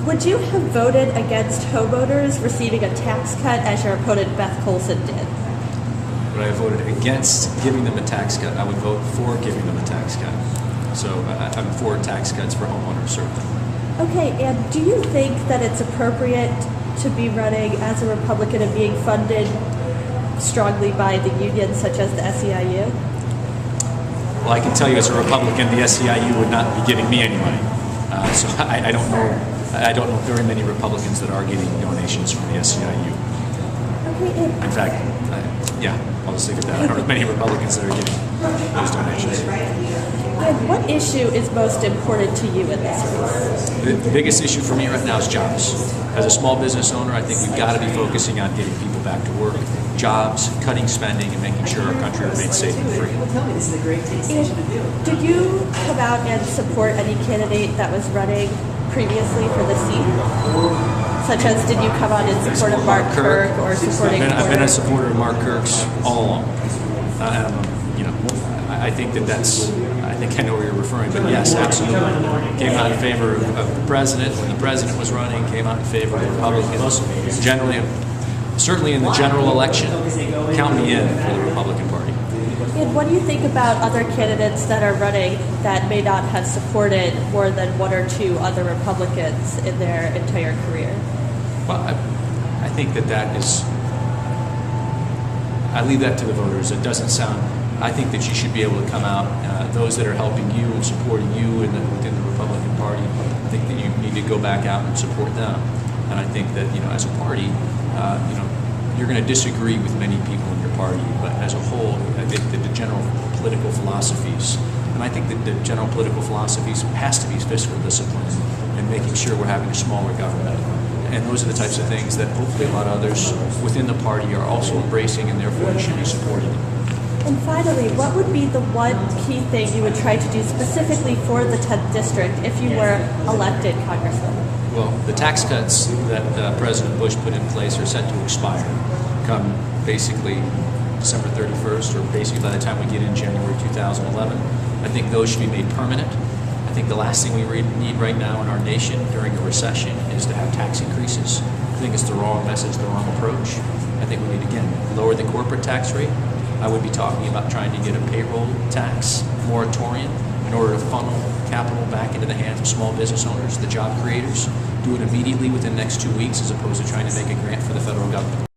Would you have voted against homeowners receiving a tax cut as your opponent Beth Colson did? Would I have voted against giving them a tax cut? I would vote for giving them a tax cut. So I'm for tax cuts for homeowners, certainly. Okay, and do you think that it's appropriate to be running as a Republican and being funded strongly by the unions such as the SEIU? Well, I can tell you as a Republican, the SEIU would not be giving me any money. So I don't know. I don't know very many Republicans that are getting donations from the SEIU. Okay, In fact, yeah, I'll just leave it at that. I don't know many Republicans that are getting those donations. and what issue is most important to you in this race? The biggest issue for me right now is jobs. As a small business owner, I think we've got to be focusing on getting people back to work, jobs, cutting spending, and making sure our country remains safe and free. And did you come out and support any candidate that was running previously for the seat? Such as, did you come out in support of Mark Kirk or supporting? I've been a supporter of Mark Kirk's all along. I think that's. I think I know where you're referring, but yes, absolutely. Came out in favor of the president when the president was running. Came out in favor of the Republicans. Generally, certainly in the general election, count me in for the Republican Party. And what do you think about other candidates that are running that may not have supported more than one or two other Republicans in their entire career? Well, I think that is. I leave that to the voters. It doesn't sound. I think that you should be able to come out. Those that are helping you and supporting you within the Republican Party, I think that you need to go back out and support them. And I think that as a party, you're going to disagree with many people in your party, but as a whole, I think that the general political philosophies, and I think that the general political philosophies has to be fiscal discipline and making sure we're having a smaller government. And those are the types of things that hopefully a lot of others within the party are also embracing, and therefore you should be supporting them. And finally, what would be the one key thing you would try to do specifically for the 10th district if you were elected Congressman? Well, the tax cuts that President Bush put in place are set to expire come basically December 31st, or basically by the time we get in January 2011. I think those should be made permanent. I think the last thing we need right now in our nation during a recession is to have tax increases. I think it's the wrong message, the wrong approach. I think we need, again, lower the corporate tax rate. I would be talking about trying to get a payroll tax moratorium in order to funnel capital back into the hands of small business owners, the job creators. Do it immediately within the next 2 weeks as opposed to trying to make a grant for the federal government.